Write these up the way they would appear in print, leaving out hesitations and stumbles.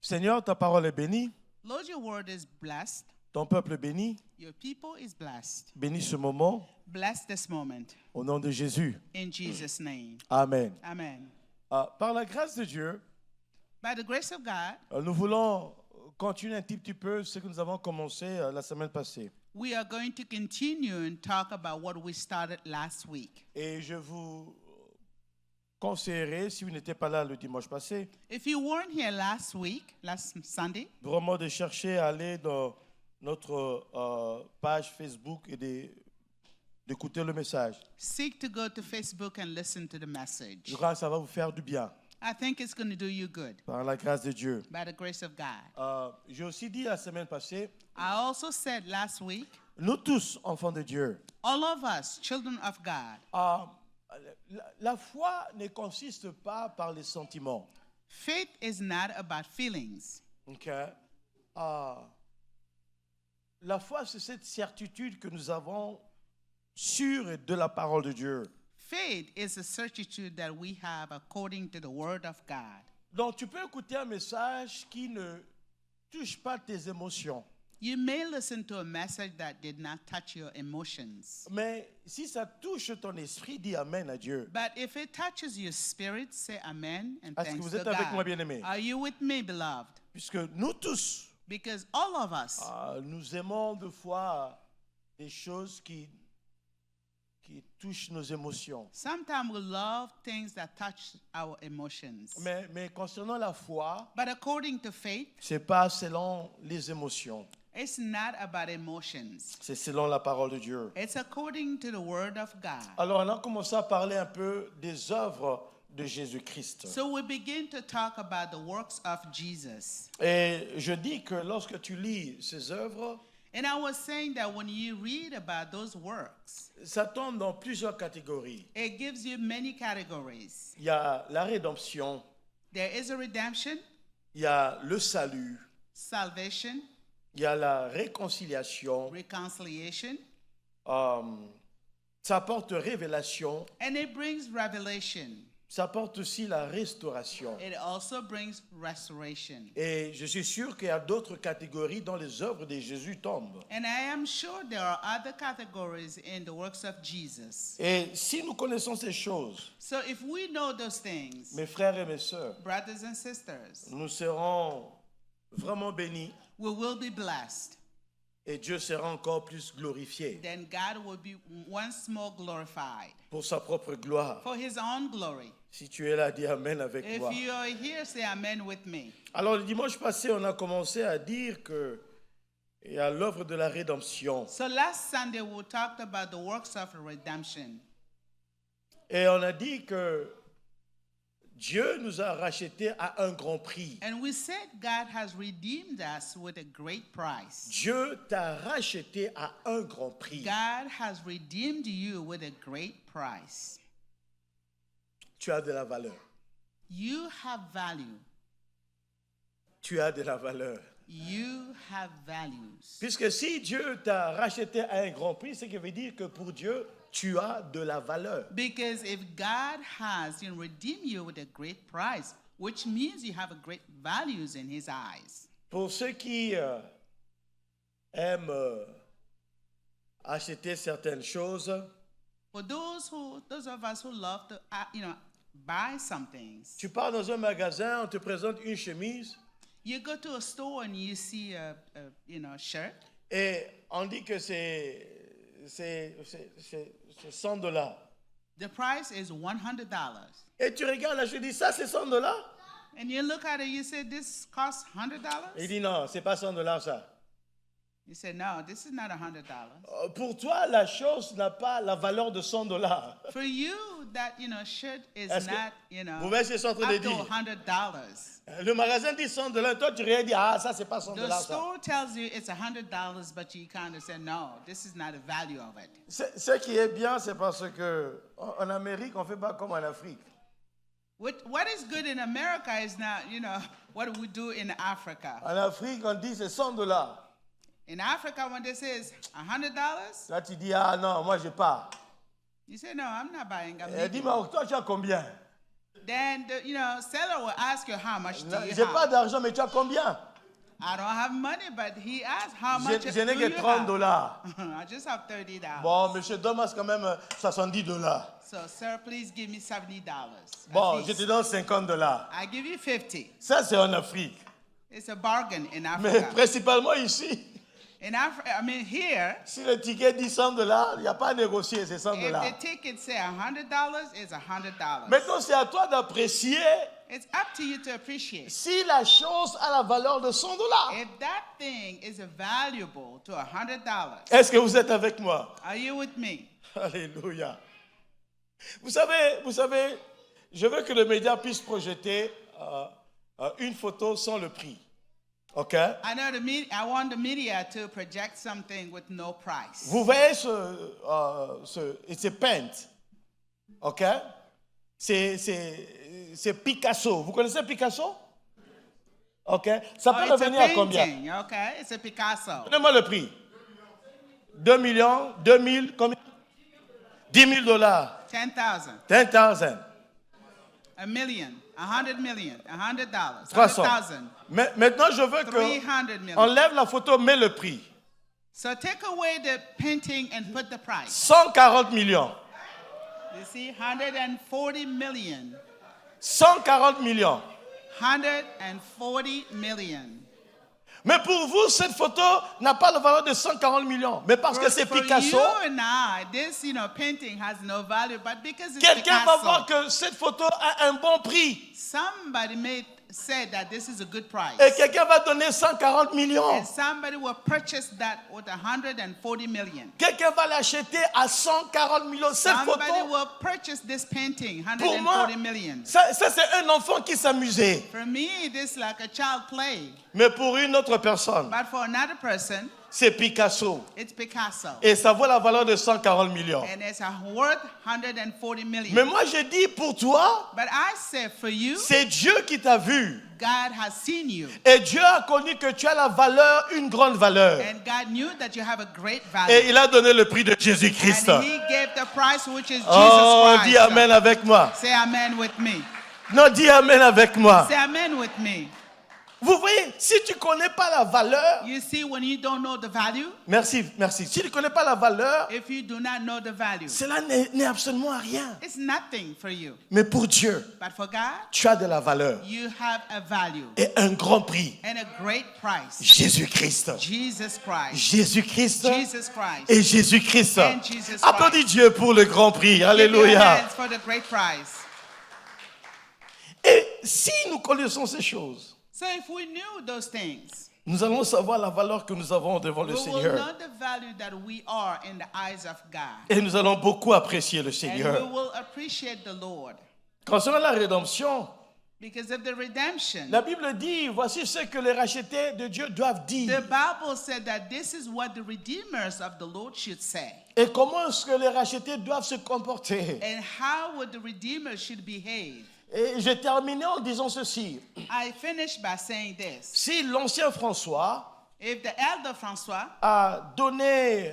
Seigneur, ta parole est bénie, Lord, your word is blessed. ton peuple est béni. Your people is blessed. Bénis ce moment Bless this moment au nom de Jésus. in Jesus' name. Amen. Amen. Par la grâce de Dieu, By the grace of God, nous voulons continuer un petit peu ce que nous avons commencé la semaine passée. we are going to continue and talk about what we started last week. Et je vous conseillerais, si vous n'étiez pas là le dimanche passé, If you weren't here last Sunday, vraiment de chercher à aller dans notre page Facebook et d'écouter le message. seek to go to Facebook and listen to the message. Je crois que ça va vous faire du bien, I think it's going to do you good par la grâce de Dieu. by the grace of God. J'ai aussi dit la semaine passée, I also said last week, nous tous, enfants de Dieu, all of us, children of God, la foi ne consiste pas par les sentiments. faith is not about feelings. Okay? La foi, c'est cette certitude que nous avons sûre de la parole de Dieu. Faith is a certitude that we have according to the word of God. Donc, tu peux écouter un message qui ne touche pas tes émotions. You may listen to a message that did not touch your emotions. Mais si ça touche ton esprit, dis Amen à Dieu. But if it touches your spirit, say amen and Est-ce que thanks vous to êtes avec moi, God. bien-aimés? Are you with me, beloved? Puisque nous tous, Because all of us, nous aimons des fois des choses qui touchent nos émotions. sometimes we love things that touch our emotions. Mais concernant la foi, But according to faith, c'est pas selon les émotions, it's not about emotions. c'est selon la parole de Dieu. It's according to the word of God. Alors, on a commencé à parler un peu des œuvres de Jésus-Christ. So we begin to talk about the works of Jesus. Et je dis que lorsque tu lis ces œuvres, And I was saying that when you read about those works, ça tombe dans plusieurs catégories. it gives you many categories. Il y a la rédemption, There is a redemption, il y a le salut, salvation, il y a la réconciliation, reconciliation, ça apporte révélation, and it brings revelation. ça apporte aussi la restauration. It also brings restoration. Et je suis sûr qu'il y a d'autres catégories dont les œuvres de Jésus tombent. And I am sure there are other categories in the works of Jesus. Et si nous connaissons ces choses, So if we know those things, mes frères et mes sœurs, brothers and sisters, nous serons vraiment bénis we will be blessed. et Dieu sera encore plus glorifié Then God will be once more glorified pour sa propre gloire. for his own glory. Si tu es là, dis Amen avec If moi. you are here, say amen with me. Alors, le dimanche passé, on a commencé à dire qu'il y a l'œuvre de la rédemption. So last Sunday we talked about the works of redemption. Et on a dit que Dieu nous a rachetés à un grand prix. And we said God has redeemed us with a great price. Dieu t'a racheté à un grand prix. God has redeemed you with a great price. Tu as de la valeur. You have value. Tu as de la valeur. You have values. Puisque si Dieu t'a racheté à un grand prix, ce qui veut dire que pour Dieu, tu as de la valeur. Because if God has redeemed you with a great price, which means you have a great values in his eyes. Pour ceux qui aiment acheter certaines choses, For those of us who love to, buy some things, tu pars dans un magasin, on te présente une chemise you go to a store and you see a shirt, et on dit que c'est $100. the price is $100. Et tu regardes là, je dis ça c'est $100. And you look at it, you say, this costs $100? Il dit non, c'est pas $100 ça. You say, no, this is not $100. Pour toi, la chose n'a pas la valeur de $100. For you, that, shirt is Est-ce que not, vous voyez ce que je suis en train de up to dire? $100. Le magasin dit $100, toi tu regardes, ah ça c'est pas $100 The ça. store tells you it's $100, but you kind of say, no, this is not the value of it. Ce qui est bien, c'est parce que en Amérique, on fait pas comme en Afrique. What is good in America is not, what we do in Africa. En Afrique, on dit c'est $100. In Africa, when they say it's $100, Là, tu dis, ah non, moi, je pars. you say, no, I'm not buying. I'm Elle dit, leaving. mais toi, tu as combien? then the seller will ask you how much do you J'ai pas have. d'argent, mais tu as combien? I don't have money, but he asked how much Je do n'ai que you $30. have? I just have $30. Bon, monsieur, donne-moi quand même $70. So, sir, please give me $70. Bon, at je te least. donne $50. I give you 50. Ça, c'est en Afrique. It's a bargain in Mais Africa. principalement ici, In Africa, I mean here, si le ticket dit $100, il n'y a pas à négocier, c'est if $100. the ticket say $100, it's $100. Maintenant, c'est à toi d'apprécier It's up to you to appreciate. si la chose a la valeur de $100. If that thing is valuable to $100, Est-ce que vous êtes avec moi? are you with me? Alléluia. Vous savez, je veux que le média puisse projeter une photo sans le prix. OK? I know I want the media to project something with no price. Vous voyez c'est paint. OK? C'est Picasso. Vous connaissez Picasso? OK? Ça peut It's a revenir à combien? painting, okay? It's a Picasso. Donnez-moi le prix. 2 millions, 2 000, combien? $10 000. 10,000, 10,000. a million, 100 million, $100, 300. 100,000, Maintenant, je veux 300 million. enlève la photo, mets le prix. So take away the painting and put the price. 140 millions. You see, 140 million. 140 millions. 140 million. Mais pour vous, cette photo n'a pas la valeur de 140 millions. Mais parce que c'est For Picasso, you and I, this painting has no value, but because it's quelqu'un va Picasso, voir que cette photo a un bon prix. somebody may say that this is a good price. Et quelqu'un va donner 140 millions. And somebody will purchase that with 140 million. Quelqu'un va l'acheter à 140 millions. Cette Somebody photo, will purchase this painting, pour moi, 140 million. ça c'est un enfant qui s'amusait. For me, this is like a child play. Mais pour une autre personne, But for another person, c'est Picasso. it's Picasso. Et ça vaut la valeur de 140 millions. And it's worth 140 million. Mais moi, je dis pour toi, But I say for you, c'est Dieu qui t'a vu. God has seen you. Et Dieu a connu que tu as la valeur, une grande valeur. And God knew that you have a great Et value. il a donné le prix de Jésus-Christ. And he gave the price, which is Oh, Jesus dis Christ. Amen avec moi. Say amen with me. Non, dis Amen avec moi. Say amen with me. Vous voyez, si tu ne connais pas la valeur, You see, when you don't know the value, merci. Si tu ne connais pas la valeur, if you do not know the value, cela n'est absolument rien. it's nothing for you. Mais pour Dieu, But for God, tu as de la valeur you have a value et un grand prix. and a great price. Jésus-Christ. Jesus Christ. Jésus-Christ Jesus Christ. et Jésus-Christ. And Jesus Applaudis Christ. Dieu pour le grand prix. Give your Alléluia. hands for the great price. Et si nous connaissons ces choses, So if we knew those things, nous allons savoir la valeur que nous avons devant le we will Seigneur. know the value that we are in the eyes of God. Et nous allons beaucoup apprécier le And we Seigneur. will appreciate the Lord. Concernant la rédemption, Because of the redemption, la Bible dit, voici ce que les rachetés de Dieu doivent the dire. Bible said that this is what the redeemers of the Lord should say. Et comment est-ce que les rachetés doivent se comporter. And how would the redeemers should behave. Et j'ai terminé en disant ceci. I finish by saying this. Si l'ancien François If the elder Francois a donné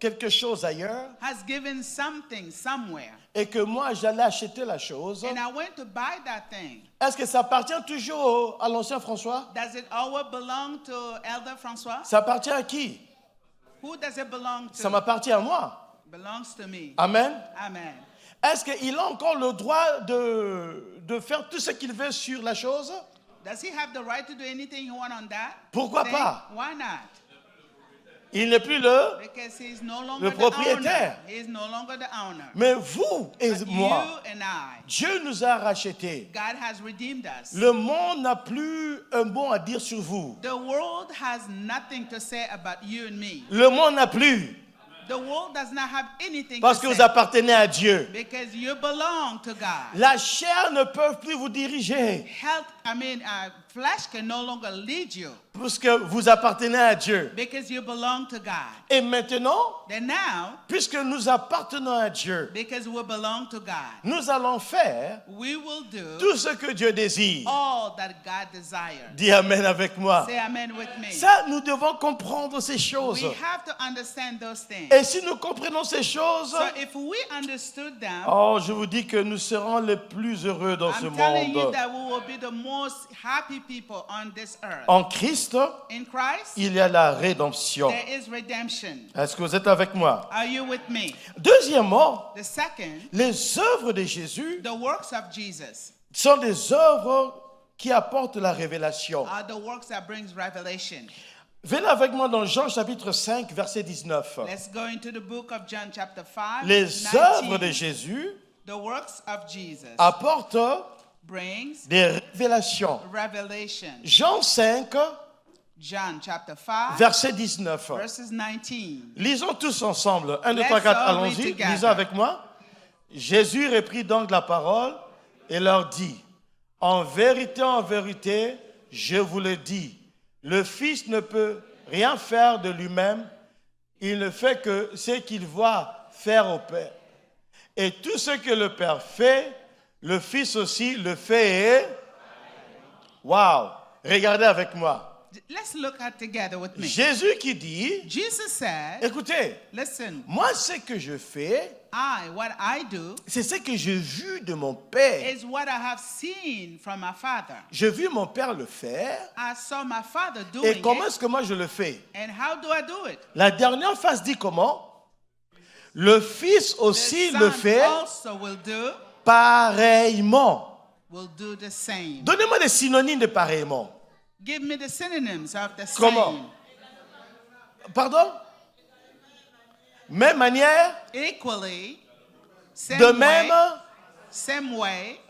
quelque chose ailleurs has given something somewhere, et que moi j'allais acheter la chose, and I went to buy that thing, est-ce que ça appartient toujours à l'ancien François? does it always belong to elder Francois? Ça appartient à qui? Who does it belong Ça to? m'appartient à moi. Belongs to me. Amen. Amen. Est-ce qu'il a encore le droit de faire tout ce qu'il veut sur la chose? Does he have the right to do anything he wants on that? Pourquoi thing? pas? Why not? Il n'est plus le... Because he's no longer Le the propriétaire. owner. He is no longer the owner. Mais vous et But moi, you and I, Dieu nous a rachetés. God has redeemed us. Le monde n'a plus un bon à dire sur vous. The world has nothing to say about you and me. Le monde n'a plus. The world does not have anything Parce to que say. vous appartenez à Dieu. Because you belong to God. La chair ne peut plus vous diriger. Flesh can no longer lead you. puisque vous appartenez à Dieu. because you belong to God. Et maintenant, Then now, puisque nous appartenons à Dieu, because we belong to God, nous allons faire we will do tout ce que Dieu désire. all that God desires. Dis Amen avec moi. Say amen with me. Ça, nous devons comprendre ces choses. We have to understand those things. Et si nous comprenons ces choses, So if we understood them, oh, je vous dis que nous serons les plus heureux dans ce I'm telling you monde. that we will be the most happy people on this earth. En Christ, In Christ, il y a la rédemption. there is redemption. Est-ce que vous êtes avec moi? Are you with me? Deuxièmement, The second, les œuvres de Jésus the works of Jesus sont des œuvres qui apportent la révélation. are the works that brings revelation. Venez avec moi dans Jean chapitre 5, verset 19. Let's go into the book of John chapter 5, Les 19. œuvres de Jésus The works of Jesus apportent brings des révélations. revelation. Jean 5, John chapter 5, verset 19. verses 19. Lisons tous ensemble. 1, 2, 3, Let's 4, all read allons-y. together. Lisons avec moi. Jésus reprit donc la parole et leur dit, en vérité, je vous le dis, le Fils ne peut rien faire de lui-même, il ne fait que ce qu'il voit faire au Père. Et tout ce que le Père fait, le Fils aussi le fait. Et... Waouh! Regardez avec moi. Let's look at together with me. Jésus qui dit, Jesus said, écoutez, listen, moi ce que je fais, what I do c'est ce que j'ai vu de mon Père. is what I have seen from my Father. J'ai vu mon Père le faire. I saw my Father Et doing comment it. est-ce que moi je le fais? And how do I do it? La dernière phrase dit comment? Le Fils aussi The le Son fait also pareillement. will do the same. Donnez-moi des synonymes de pareillement. Give me the synonyms of the Comment? same. Pardon? Même manière, Equally, same de way, même. same way.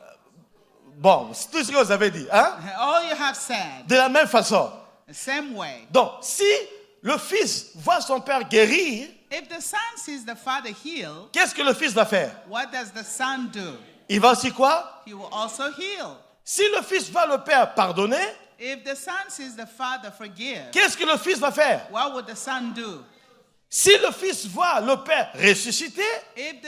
Bon, c'est tout ce que vous avez dit. Hein? All you have said, De la même façon. the same way. Donc, si le Fils voit son Père guérir, If the Son sees the Father heal, qu'est-ce que le Fils va faire? what does the Son do? Il va aussi quoi? He will also heal. Si le Fils voit le Père pardonner, If the Son sees the Father forgive, qu'est-ce que le Fils va faire? what would the Son do? Si le Fils voit le Père ressusciter, If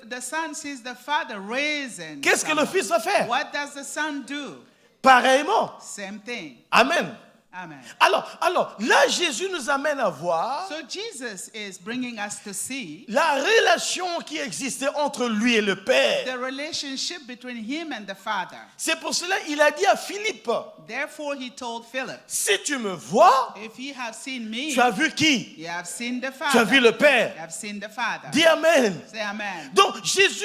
the Son sees the Father risen, qu'est-ce que le Fils va faire? what does the Son do? Pareillement. Same thing. Amen. Amen. Alors, là, Jésus nous amène à voir So Jesus is bringing us to see la relation qui existait entre lui et le Père. the relationship between him and the Father. C'est pour cela qu'il a dit à Philippe, Therefore he told Philip, si tu me vois, if you have seen me, tu as vu qui? you have seen the Tu as Father. vu le You Père. have seen the Father. Dis Amen. Say amen. Donc, Jésus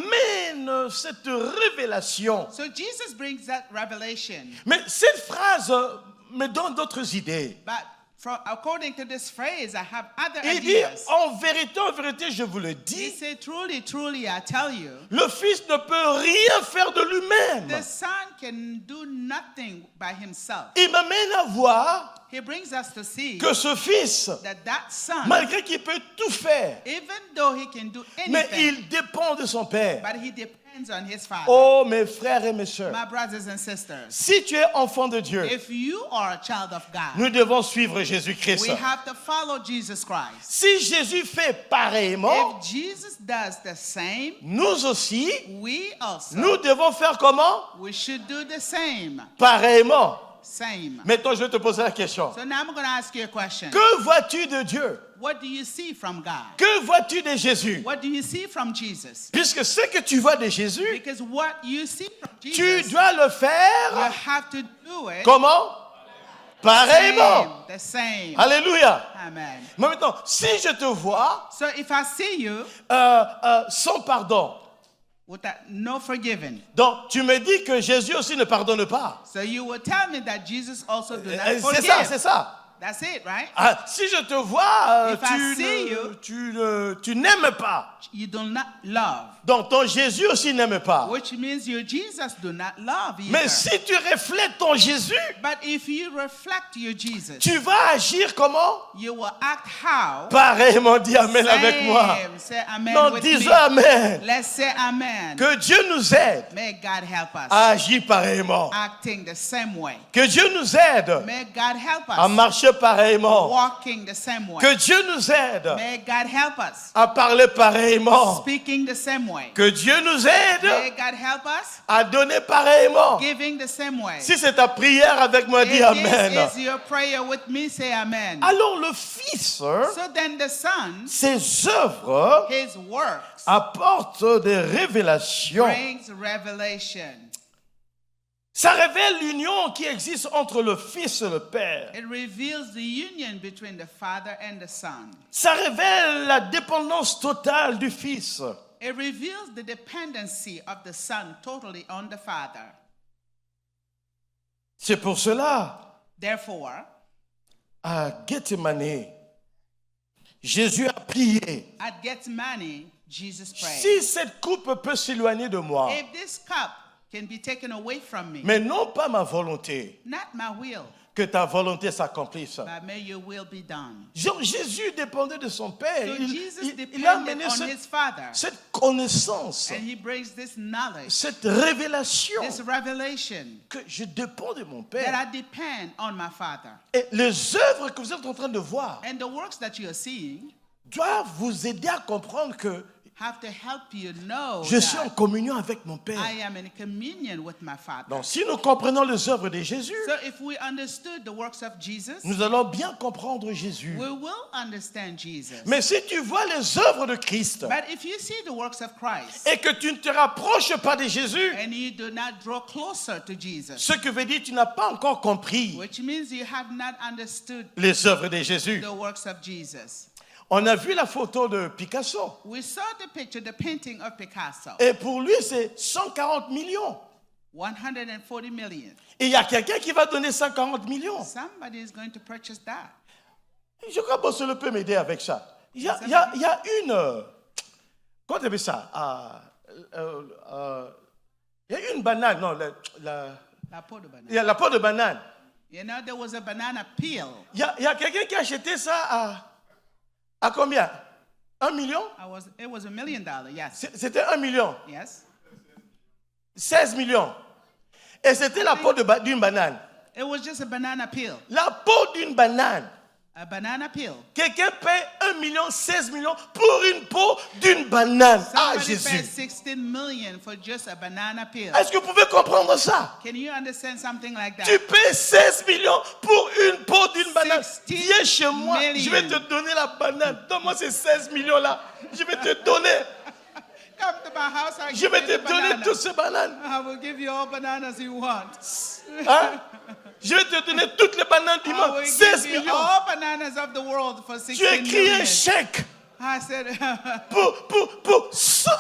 amène cette révélation. So Jesus brings that revelation. Mais cette phrase me donne d'autres idées. But according to this phrase, I have other Il dit, ideas. en vérité, je vous le He dis, said, truly, truly, I tell you, le Fils ne peut rien faire de lui-même. the Son can do nothing by himself. Il m'amène à voir He brings us to see que ce Fils, that Son, malgré qu'il peut tout faire, even though he can do mais anything, il dépend de son Père. but he depends on his Father. Oh, mes frères et mes sœurs, My brothers and sisters, si tu es enfant de Dieu, if you are a child of God, nous devons suivre Jésus-Christ. we have to follow Jesus Christ. Si Jésus fait pareillement, If Jesus does the same, nous aussi, we also, nous devons faire comment? we should do the same. Pareillement. Same. Maintenant, je vais te poser la question. So now I'm going to ask you a question. Que vois-tu de Dieu? What do you see from God? Que vois-tu de Jésus? What do you see from Jesus? Puisque ce que tu vois de Jésus, Because what you see from tu Jesus, dois le you faire have to do it comment? Pareillement. the same. Alléluia. Amen. Mais maintenant, si je te vois So if I see you sans pardon, with that no forgiving, donc tu me dis que Jésus aussi ne pardonne pas. so you will tell me that Jesus also do not C'est forgive. ça, c'est ça. That's it, right? Ah, si je te vois, If I see you, tu n'aimes pas. You do not love, Donc ton Jésus aussi n'aime pas. which means your Jesus do not love either. Mais si tu reflètes ton Jésus, But if you reflect your Jesus, tu vas agir comment? you will act how? Pareillement, dis Amen avec moi. Same. Say amen Non, with disons me. Amen. Let's say amen. Que Dieu nous aide May God help us. à agir pareillement. Acting the same way. Que Dieu nous aide May God help à us. marcher pareillement. Walking the same way. Que Dieu nous aide May God help us. à parler pareillement. Speaking the same way. Que Dieu nous aide May God help us. à donner pareillement. Giving the same way. Si c'est ta prière avec moi, dis If Amen. this is your prayer with me, say amen. Alors le Fils, So then the Son, ses œuvres his works, apportent des révélations. brings revelation. Ça révèle l'union qui existe entre le Fils et le Père. It reveals the union between the Father and the Son. Ça révèle la dépendance totale du Fils. It reveals the dependency of the Son totally on the Father. C'est pour cela, Therefore, à Gethsemane, Jésus a prié. at Gethsemane, Jesus prayed. Si cette coupe peut s'éloigner de moi, If this cup can be taken away from me, mais non pas ma volonté, not my will, que ta volonté s'accomplisse. but may your will be done. Donc Jésus dépendait de son Père. So Jesus Il a depended amené on his Father, cette connaissance, and he brings this knowledge, cette révélation this revelation, que je dépends de mon that Père. I depend on my Father. Et les œuvres que vous êtes en train de voir And the works that you are seeing doivent vous aider à comprendre que have to help you know je suis en that communion avec mon Père. I am in communion with my Father. Donc si nous comprenons les œuvres de Jésus, So if we understood the works of Jesus, nous allons bien comprendre Jésus. we will understand Jesus. Mais si tu vois les œuvres de Christ But if you see the works of Christ et que tu ne te rapproches pas de Jésus, and you do not draw closer to Jesus, ce que veut dire que tu n'as pas encore compris which means you have not understood les œuvres de Jésus. the works of Jesus. On a vu la photo de Picasso. We saw the picture, the painting of Picasso, Et pour lui, c'est 140 millions. 140 million. Et il y a quelqu'un qui va donner 140 millions. Somebody is going to purchase that. Je crois que Bossele peut m'aider avec ça. Il y a une... Comment tu appelles ça? Il y a une banane. Non, La peau de banane. il y a la peau de banane. You know, there was a banana peel. Il y a quelqu'un qui a acheté ça à combien? 1 million? It was $1 million, yes. C'était 1 million. Yes. 16 millions. Et c'était la peau d'une banane. It was just a banana peel. La peau d'une banane. A banana peel. Quelqu'un paie 1 million, 16 millions pour une peau d'une banane. Ah, Somebody paid Jésus. 16 million for just a banana peel. Est-ce que vous pouvez comprendre ça? Can you understand something like Tu that? paies 16 millions pour une peau d'une banane. 16 Viens chez moi, je vais te donner la banane. Donne-moi ces 16 millions-là. Je vais te donner. Come to my house, I Je give vais you te the donner banana. toutes ces bananes. I will give you all bananas you want. Hein? Je vais te donner toutes les bananes du I monde. will 16 give you millions. all bananas of the world for 16 Tu écris un million. chèque I said, pour ça.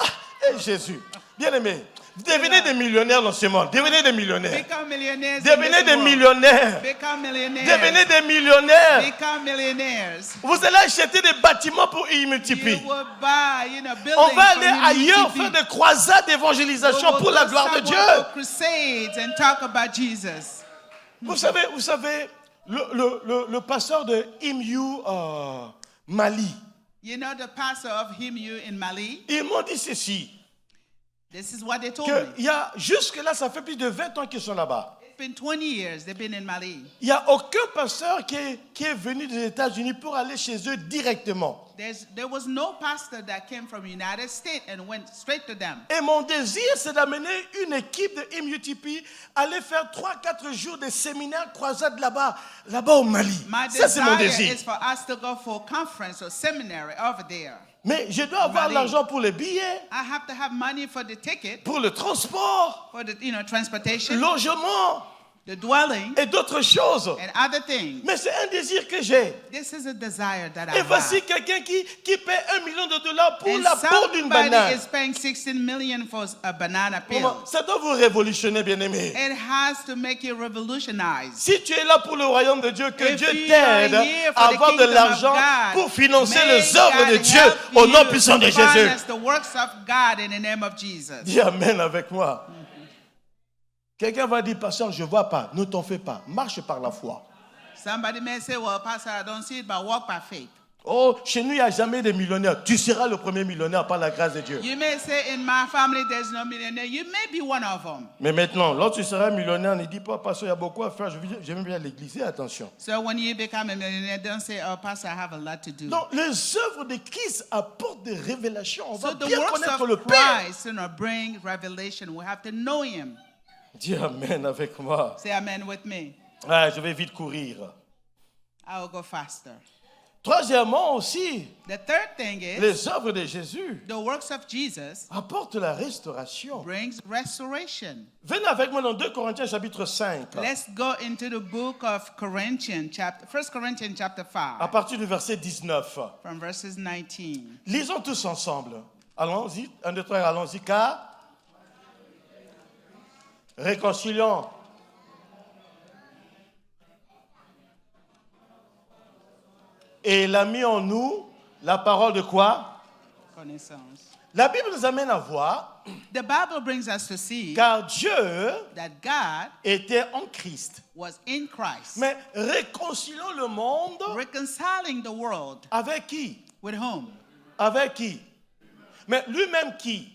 Et Jésus, bien aimé, devenez des millionnaires dans ce monde. Devenez des millionnaires. become millionaires. in Devenez this des world. millionnaires. Become millionaires. Devenez des millionnaires. Become millionaires. Vous allez acheter des bâtiments pour y You multiplier. will buy, buildings On va for aller ailleurs humanity. faire des croisades We d'évangélisation will pour la do gloire de some Dieu. wonderful crusades and talk about Jesus. Vous savez, le pasteur de IMU Mali, You know the pastor of Himu in Mali? ils m'ont dit ceci, This is what they told me. qu'il y a jusque-là, ça fait plus de 20 ans qu'ils sont là-bas. It's been 20 years they've been in Mali. Il n'y a aucun pasteur qui est venu des États-Unis pour aller chez eux directement. There was no pastor that came from United States and went straight to them. Et mon désir, c'est d'amener une équipe de IMUTP aller faire 3-4 jours de séminaires croisades là-bas au Mali. My Ça, c'est mon desire désir. is for us to go for a conference or seminary over there. Mais je dois avoir Mali. l'argent pour les billets, I have to have money for the ticket, pour le transport, for the transportation, logement, the the dwelling, et d'autres choses. and other things. Mais c'est un désir que j'ai. This is a desire that I Et voici have. quelqu'un qui paie $1 million pour And la peau d'une somebody banane. is paying 16 million for a banana peel. Comment? Ça doit vous révolutionner, bien-aimé. It has to make you revolutionize. Si tu es là pour le royaume de Dieu, que If Dieu you t'aide are here for à the avoir de kingdom of l'argent God, pour financer may les œuvres de God Dieu help au nom you puissant de to Jésus. finance the works of God in the name of Jesus. Dis Amen avec moi. Quelqu'un va dire, pasteur, je ne vois pas. Ne t'en fais pas. Marche par la foi. Somebody may say, well, Pastor, I don't see it, but walk by faith. Oh, chez nous, il n'y a jamais de millionnaires. Tu seras le premier millionnaire par la grâce de Dieu. You may say, in my family, there's no millionaire. You may be one of them. Mais maintenant, lorsque tu seras millionnaire, ne dis pas, pasteur, il y a beaucoup à faire. J'aime bien l'église. Attention. So when you become a millionaire, don't say, oh, Pastor, I have a lot to do. Donc, les œuvres de Christ apportent des révélations. On va So the bien works connaître of le Père. Christ, bring revelation. We have to know Him. Dis Amen avec moi. Say amen with me. Ah, je vais vite courir. I will go faster. Troisièmement aussi, The third thing is, les œuvres de Jésus the works of Jesus apportent la restauration. brings restoration. Venez avec moi dans 2 Corinthiens chapitre 5, Let's go into the book of Corinthians, 1 Corinthians chapter à 5, partir du verset 19. from verses 19. Lisons tous ensemble. Allons-y, 1, 2, 3, allons-y, car réconcilions. Et il a mis en nous la parole de quoi? Connaissance. La Bible nous amène à voir, The Bible brings us to see car Dieu that God était en Christ. was in Christ, Mais réconcilions le monde reconciling the world avec qui? with whom? Avec qui? Mais lui-même qui?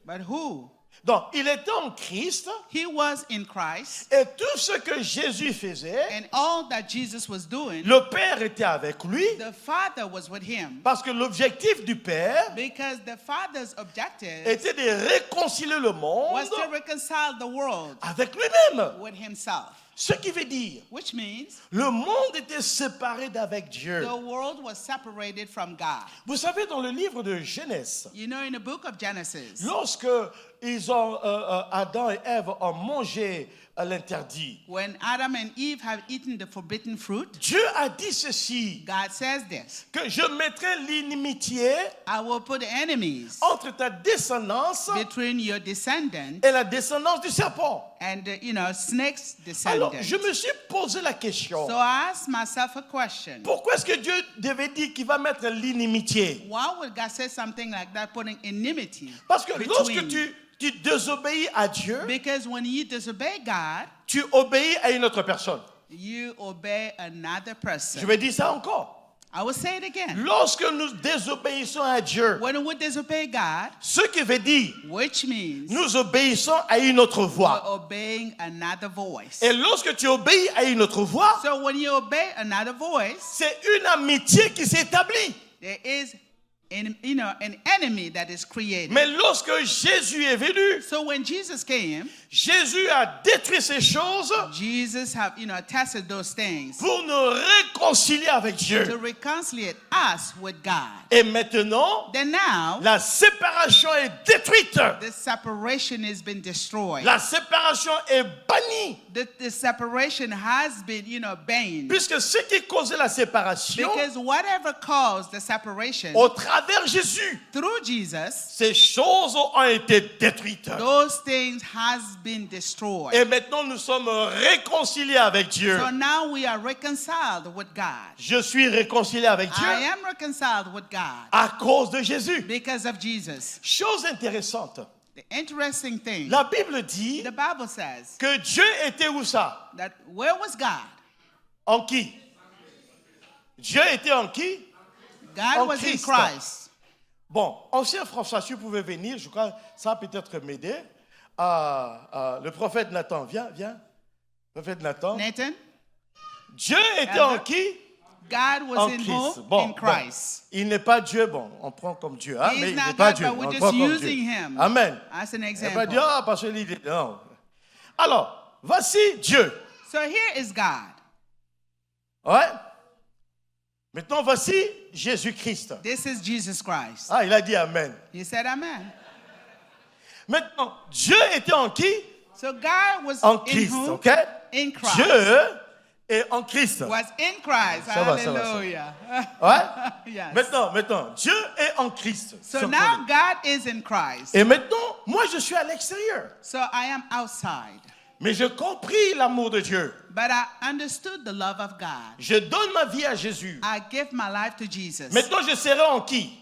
But who? Donc, il était en Christ He was in Christ, et tout ce que Jésus faisait, and all that Jesus was doing, le Père était avec lui the Father was with him, parce que l'objectif du Père because the Father's objective était de réconcilier le monde was to reconcile the world avec lui-même. with himself, Ce qui veut dire, which means le monde était séparé d'avec Dieu. the world was separated from God. Vous savez, dans le livre de Genèse, You know, in the book of Genesis, lorsque Adam et Ève ont mangé l'interdit, when Adam and Eve have eaten the forbidden fruit, Dieu a dit ceci, God says this: que je mettrai l'inimitié I will put enemies entre ta descendance between your descendants et la descendance du serpent. and snake's Alors, descendants. je me suis posé la question, So I asked myself a question. pourquoi est-ce que Dieu devait dire qu'il va mettre l'inimitié? Why would God say something like that, putting enmity Parce que lorsque between? tu désobéis à Dieu, Because when you disobey God, tu obéis à une autre personne. you obey another Je person. vais dire ça encore. I will say it again. Lorsque nous désobéissons à Dieu, When we disobey God, ce qui veut dire, which means nous obéissons à une autre we're voix. obeying another voice. Et lorsque tu obéis à une autre voix, So when you obey another voice, c'est une amitié qui s'établit. there is an enemy that is created. Mais lorsque Jésus est venu, So when Jesus came, Jésus a détruit ces choses Jesus have tested those things pour nous réconcilier avec to Dieu. reconcile us with God. Et maintenant, Then now la séparation est détruite. the separation has been destroyed. La séparation est bannie. The separation has been banned, Puisque ce qui causait la séparation, because whatever caused the separation au travers Jésus, through Jesus, ces choses ont été détruites. those things has been destroyed. Et maintenant, nous sommes réconciliés avec Dieu. So now we are reconciled with God. Je suis réconcilié avec Dieu I am reconciled with God à cause de Jésus. because of Jesus. Chose intéressante, The interesting thing, la Bible dit the Bible says que Dieu était où ça? that where was God? En qui? Dieu était en qui? God En was in Christ. Christ. Bon, ancien François, si vous pouvez venir, je crois que ça va peut-être m'aider. Le prophète Nathan, viens. Prophète Nathan. Nathan, Dieu était en qui? God was En in Christ. whom? Bon, In Christ. il n'est pas Dieu, on prend comme Dieu, hein, He is mais il not n'est pas God, Dieu. but we're On just prend comme using Dieu. him Amen. as an Il n'est example. pas Dieu, parce que lui, non. Alors, voici Dieu. So here is God. Ouais. Maintenant, voici Jésus-Christ. This is Jesus Christ. Ah, il a dit Amen. He said amen. Maintenant, Dieu était en qui? So God was En in Christ, whom? ok? In Christ. Dieu est en Christ. Was in Christ. Ça va, ça va, ça va. Hallelujah. Ouais? Yes. Maintenant, Dieu est en Christ. So Sur now Colin. God is in Christ. Et maintenant, moi je suis à l'extérieur. So I am outside. Mais j'ai compris l'amour de Dieu. But I understood the love of God. Je donne ma vie à Jésus. I give my life to Jesus. Maintenant, je serai en qui?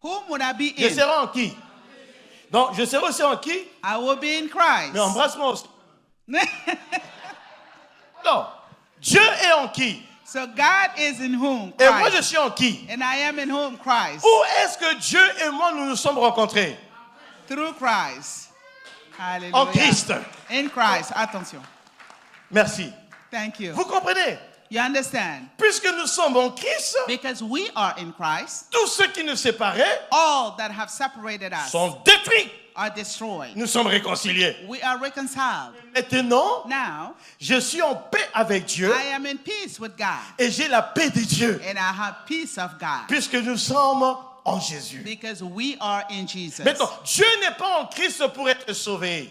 Whom would I be Je in? serai en qui? Donc, je serai aussi en qui? I will be in Christ. Mais embrasse-moi aussi. Non. Dieu est en qui? So God is in whom? Et moi, je Christ. suis en qui? And I am in whom? Christ. Où est-ce que Dieu et moi, nous nous sommes rencontrés? Through Christ. Hallelujah. En Christ. In Christ. Attention. Merci. Thank you. Vous comprenez? You understand? Puisque nous sommes en Christ, Because we are in Christ, tous ceux qui nous séparaient all that have separated us sont détruits. are destroyed. Nous sommes réconciliés. We are reconciled. Maintenant, Now, je suis en paix avec Dieu I am in peace with God. et j'ai la paix de Dieu. And I have peace of God. Puisque nous sommes en Jésus. Because we are in Jesus. Maintenant, Dieu n'est pas en Christ pour être sauvé.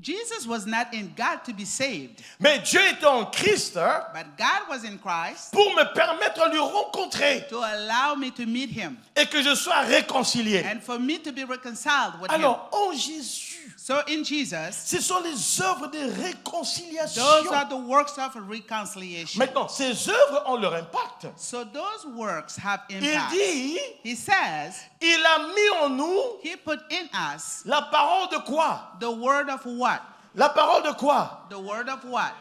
Jesus was not in God to be saved, Mais Dieu était en Christ but God was in Christ pour me permettre de le rencontrer to allow me to meet him et que je sois réconcilié. and for me to be reconciled with him. Alors, en Jésus, So in Jesus, ce sont les œuvres de réconciliation. those are the works of reconciliation. Maintenant, ces œuvres ont leur impact. So those works have Il impact. dit, He says il a mis en nous he put in us la parole de quoi? the word of what? La parole de quoi? The word of what?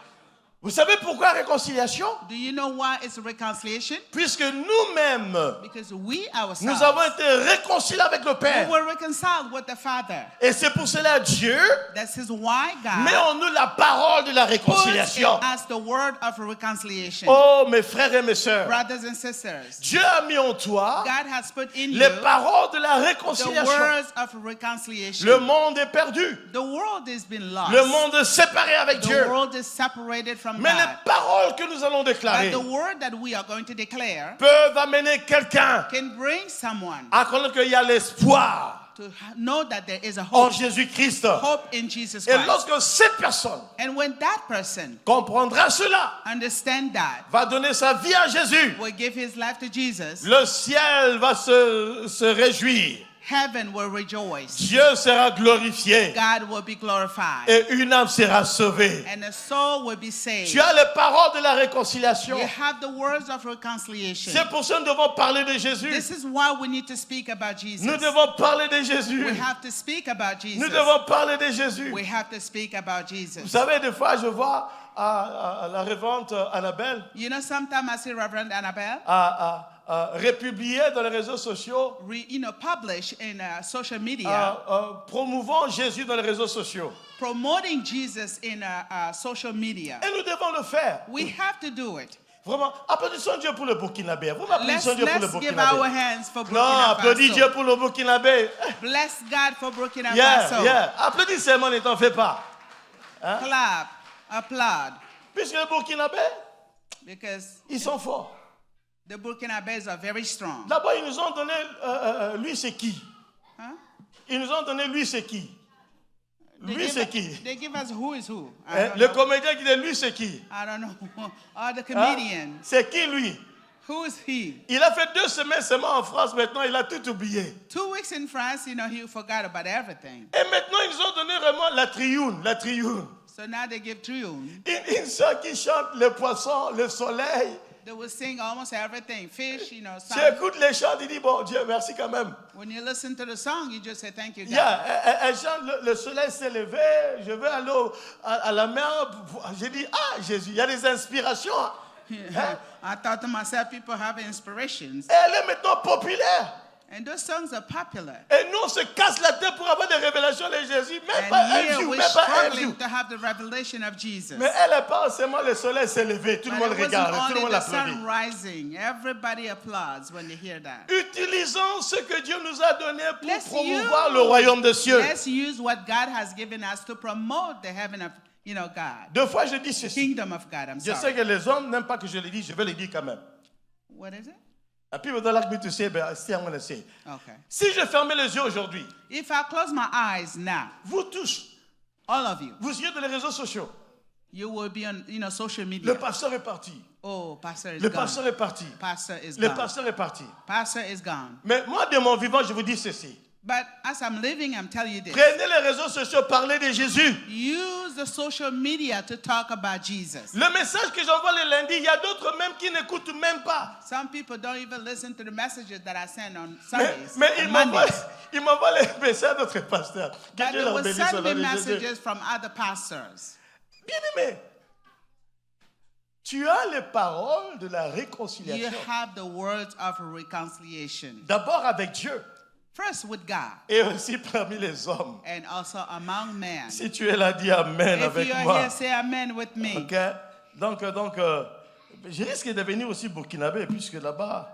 Vous savez pourquoi réconciliation? Do you know why it's reconciliation? Puisque nous-mêmes, Because we nous ourselves avons été réconciliés avec le we Père. were reconciled with the Father. Et c'est pour cela Dieu That's his why met God en nous la parole de la puts in réconciliation. us the word of reconciliation. Oh, mes frères et mes sœurs, Brothers and sisters, Dieu a mis en toi God has put in les you paroles de la the réconciliation. words of reconciliation. Le monde est perdu. The world has been lost. Le monde est séparé avec The Dieu. world is separated from Mais les God. paroles que nous allons But déclarer the word that we are going to declare peuvent amener quelqu'un can bring someone à connaître qu'il y a l'espoir to know that there is a en hope, Jésus-Christ. hope in Jesus Et Christ. lorsque cette personne And when that person comprendra cela, understand that, va donner sa vie à Jésus, will give his life to Jesus, le ciel va se réjouir. heaven will rejoice. Dieu sera glorifié God will be glorified. et une âme sera sauvée. And a soul will be saved. Tu as les paroles de la réconciliation. You have the words of reconciliation. C'est pour ça que nous devons parler de Jésus. This is why we need to speak about Jesus. Nous devons parler de Jésus. We have to speak about Jesus. Nous devons parler de Jésus. We have to speak about Vous Jesus. savez, des fois, je vois à la révente Annabelle You know, sometimes I see Reverend Annabelle républier dans les réseaux sociaux, publish in social media, promouvant Jésus dans les réseaux sociaux. promoting Jesus in social media. Et nous devons le faire. We have to do it. Vraiment, applaudissons Dieu pour le Burkinabé. Vous m'applaudissez Dieu pour le Let's give our Burkinabé. hands for Non, Burkina applaudis Dieu Faso. pour le Burkinabé. Bless God for Burkina Yeah, Faso. yeah. Applaudissez-moi, ne t'en fais pas. Clap, applaud, Puisque le Burkinabé, because ils sont forts. the Burkinabés are very strong. D'abord, ils nous ont donné, lui c'est qui? Huh? Ils nous ont donné, lui c'est qui? Lui c'est qui? They give us who is who. Le comédien qui dit, lui c'est qui? I don't know. Or the Hein? comedian. C'est qui lui? Who is he? Il a fait 2 semaines seulement en France, maintenant il a tout oublié. 2 weeks in France, he forgot about everything. Et maintenant ils nous ont donné vraiment la trioune, la trioune. So now they give tune. Une sœur qui chante le poisson, le soleil. They will sing almost everything. Fish, Tu song. écoutes les chants, tu dis, bon Dieu, merci quand même. When you listen to the song, you just say thank you, God. Yeah, elle chante, le soleil s'est levé, je vais aller à la mer. J'ai dit, ah Jésus, il y a des inspirations. I thought to myself, people have inspirations. Et elle est maintenant populaire. And those songs are popular. Et nous, on se casse la tête pour avoir des révélations de Jésus. Même pas And un here jour, we're même pas un struggling jour. to have the revelation of Jesus. Mais elle parle seulement, le soleil s'est levé. Tout le But monde it wasn't regarde, tout le only monde the applaudit. sun rising. Everybody applauds when they hear that. Utilisons ce que Dieu nous a donné pour Let's promouvoir use- le royaume des cieux. Let's use what God has given us to promote the heaven of, God. 2 fois, je dis ceci. Kingdom of God, I'm Je sais sorry. que les hommes n'aiment pas que je le dise, je vais le dire quand même. What is it? And people don't like me to say, but still I'm going to say. Okay. Si je fermais les yeux aujourd'hui, If I close my eyes now, vous tous, All of you. Vous irez dans les réseaux sociaux. You will be on, social Le media. pasteur est parti. Oh, pastor is Le gone. pasteur est parti. Pastor is Le gone. pasteur est parti. Pastor is gone. Mais moi, de mon vivant, je vous dis ceci. But as I'm living, I'm telling you this. Prenez les réseaux sociaux, parlez de Jésus. Use the social media to talk about Jesus. Le message que j'envoie le lundi, il y a d'autres même qui n'écoutent même pas. Some people don't even listen to the messages that I send on Mais, Sundays mais and Mondays. il m'envoie les messages d'autres pasteurs. Que But Dieu they leur will bénisse au send nom me de Jésus. messages from other pastors. Bien-aimé, tu as les paroles de la You réconciliation. have the words of reconciliation. D'abord avec Dieu First with God et aussi parmi les hommes. and also among men. Si tu es là, dis Amen If avec you are moi. here, say amen with me. Ok? Donc, je risque de devenir aussi burkinabé, puisque là-bas,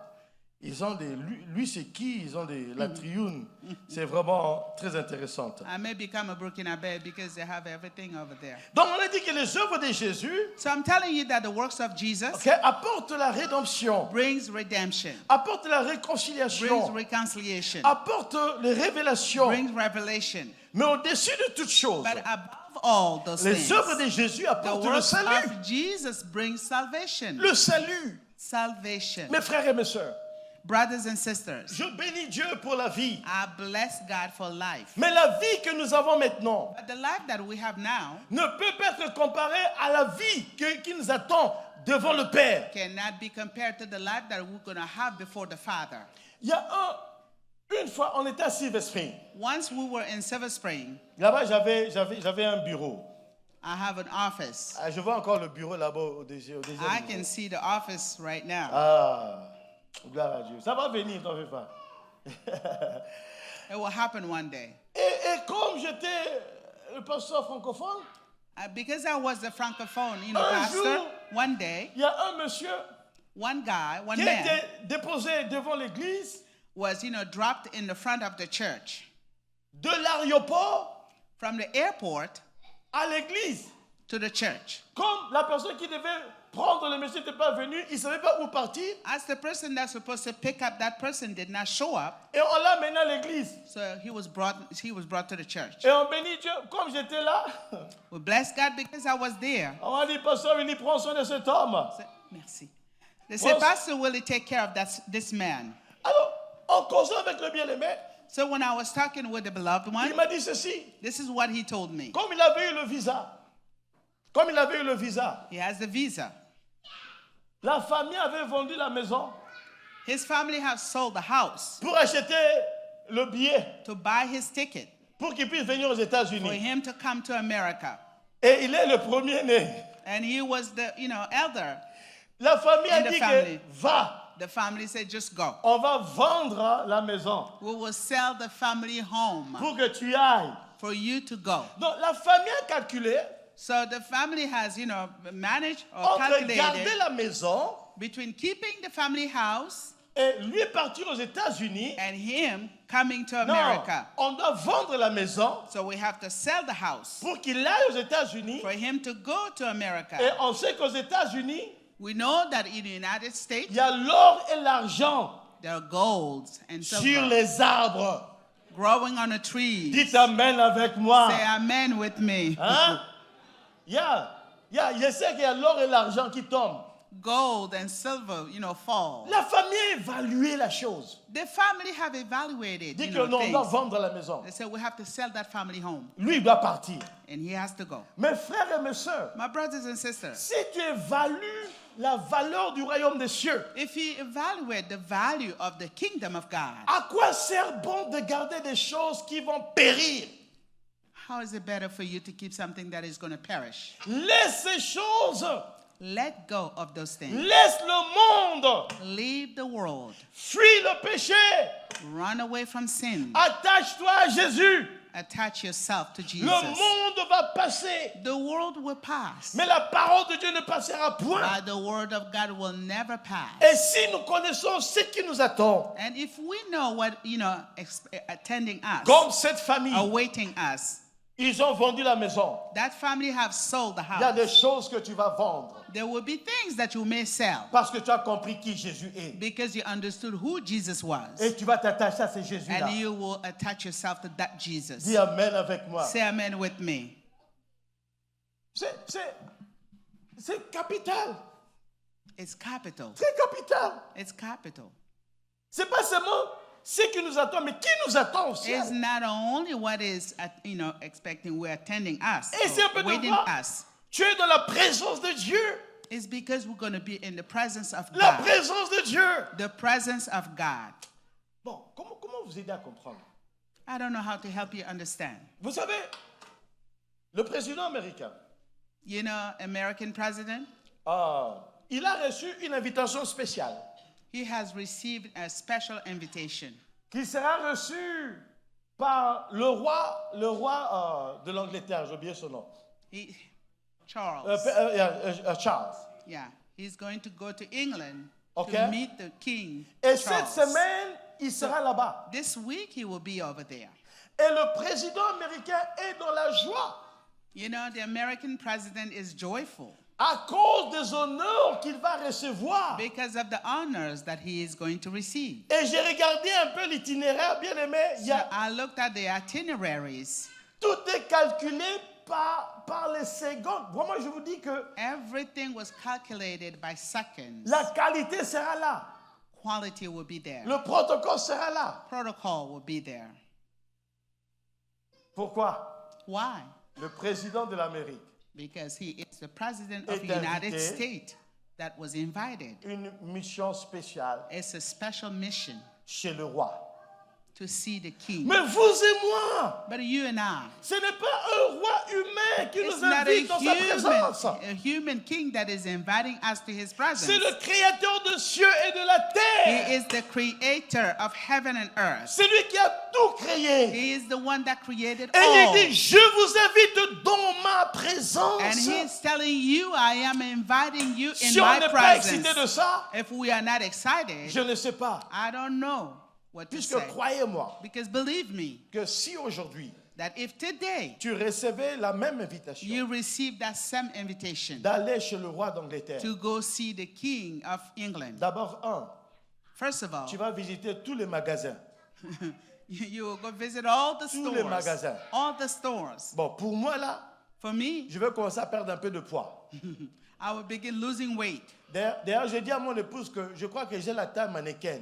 ils ont des. Lui, c'est qui? Ils ont la trioune. C'est vraiment très intéressant. I may become a Burkinabe because they have everything over there. Donc, on a dit que les œuvres de Jésus, So I'm telling you that the works of Jesus ok, apportent la rédemption, brings redemption, apportent la brings réconciliation, reconciliation, apportent les révélations. brings revelation. Mais au-dessus de toutes choses, But above all those les things, œuvres de Jésus the apportent le works salut. of Jesus brings salvation. Le salut. Salvation. Mes frères et mes sœurs, Brothers and sisters, je bénis Dieu pour la vie. I bless God for life. Mais la vie que nous avons maintenant But the life that we have now ne peut pas être comparée à la vie qui nous attend devant le Père. cannot be compared to the life that we're going to have before the Father. Il y a une fois, on était à Silver Spring. Once we were in Silver Spring, Là-bas, j'avais un bureau. I have an office. Ah, je vois encore le bureau là-bas au deuxième I niveau. can see the office right now. Ah, gloire à Dieu. Ça va venir, t'en fais pas. It will happen one day. Et comme j'étais le pasteur francophone, Because I was the francophone, Un pastor, jour- one day, il y a un monsieur one guy, one qui a man été déposé devant l'église was, dropped in the front of the church. de l'aéroport From the airport à l'église. to the church. Comme la personne qui devait prendre le monsieur n'était pas venue, il ne savait pas où partir. As the person that's supposed to pick up that person did not show up, Et on l'a mené à l'église. so he was brought to the church. Et on bénit Dieu. Comme j'étais là, We bless God because I was there. on m'a dit, pasteur, il prend soin de cet homme. Merci. They said, Was- Pastor Willie, take care of this man. Alors, en causant avec le bien-aimé, So when I was talking with the beloved il one, m'a dit ceci. this is what he told me. Comme il avait eu le visa, He has the visa. la famille avait vendu la maison His family has sold the house pour acheter le billet to buy his ticket pour qu'il puisse venir aux for États-Unis. him to come to America. Et il est le premier-né. And he was the, elder. La famille a In the dit family. que va, The family said, just go. on va vendre la maison We will sell the family home pour que tu ailles. for you to go. Donc la famille a calculé So the family has, managed or entre garder calculated la maison between keeping the family house et lui partir aux États-Unis. and him coming to Non, America. on doit vendre la maison So we have to sell the house pour qu'il aille aux États-Unis. for him to go to Et America. on sait qu'aux États-Unis, We know that in the United States, il y a l'or et l'argent there are golds and sur silver les arbres. growing on a tree. Dites Amen avec moi. Say amen with me. Hein? Je sais qu'il y a l'or et l'argent qui tombent. Gold and silver, fall. La famille a évalué la chose. The family have evaluated, Dit que non, on doit things. vendre la maison. They said we have to sell that family home, Lui, il doit partir. and he has to go. Mes frères et mes sœurs, My brothers and sisters, si tu évalues la valeur du royaume des cieux, if you evaluate the value of the kingdom of God, à quoi sert bon de garder des choses qui vont périr? how is it better for you to keep something that is going to perish? Laisse ces choses. Let go of those things. Laisse le monde. Leave the world. Fuis le péché. Run away from sin. Attache-toi à Jésus. Attach yourself to Le Jesus. monde va passer. The world will pass, Mais la parole de Dieu ne passera point. but the word of God will never pass. Et si nous connaissons ce qui nous attend, And if we know what, attending us, comme cette famille, awaiting us, ils ont vendu la maison. that family have sold the Il y a des house. choses que tu vas vendre There will be things that you may sell parce que tu as compris qui Jésus est. because you understood who Jesus was. Et tu vas t'attacher à ce Jésus-là. And you will attach yourself to that Jesus. Dis Amen avec moi. Say amen with me. C'est capital. It's capital. C'est capital. It's capital. C'est pas seulement ce qui nous attend, mais qui nous attend au ciel. It's not only what is, expecting, we're attending us, Et c'est un peu or de waiting voir. us. Tu es dans la présence de Dieu. It's because we're going to be in the presence of La God. présence de Dieu. The presence of God. Bon, comment vous aider à comprendre? I don't know how to help you understand. Vous savez, le président américain, You know, American president, il a reçu une invitation spéciale he has received a special invitation. qui sera reçue par le roi de l'Angleterre, j'ai oublié son nom. Charles. Charles. Yeah, he's going to go to England Okay. to meet the king. Et Charles. cette semaine, il sera là-bas. This week he will be over there. Et le président américain est dans la joie You know, the American president is joyful à cause des honneurs qu'il va recevoir. because of the honors that he is going to receive. Et j'ai regardé un peu l'itinéraire, bien aimé. So I looked at the itineraries. Tout est calculé par les secondes. Vraiment, je vous dis que Everything was calculated by seconds. la qualité sera là. Quality will be there. Le protocole sera là. Protocol will be there. Pourquoi? Why? Le président de l'Amérique, Because he is the president of Est the United invité. States that was invited. une mission spéciale It's a special mission chez le roi. to see the king. Mais vous et moi, But you and I, ce n'est pas un roi humain qui it's nous not invite dans sa présence. a human king that is inviting us to his presence. C'est le créateur de cieux et de la He terre. is the creator of heaven and earth. C'est lui qui a tout créé. He is the one that created Et all. il dit, je vous invite dans ma présence. And he is telling you, I am inviting you in Si on my n'est pas excité presence. de ça, If we are not excited, je ne sais pas. I don't know what to Puisque say. croyez-moi Because believe me, que si aujourd'hui that if today tu recevais la même invitation you receive that same invitation d'aller chez le roi d'Angleterre, to go see the king of England, d'abord, first of all, tu vas visiter tous les magasins. you will go visit all the Tous les stores. magasins. All the stores. Bon, pour moi là, For me, je vais commencer à perdre un peu de poids. I will begin losing weight. D'ailleurs, j'ai dit à mon épouse que je crois que j'ai la taille mannequin.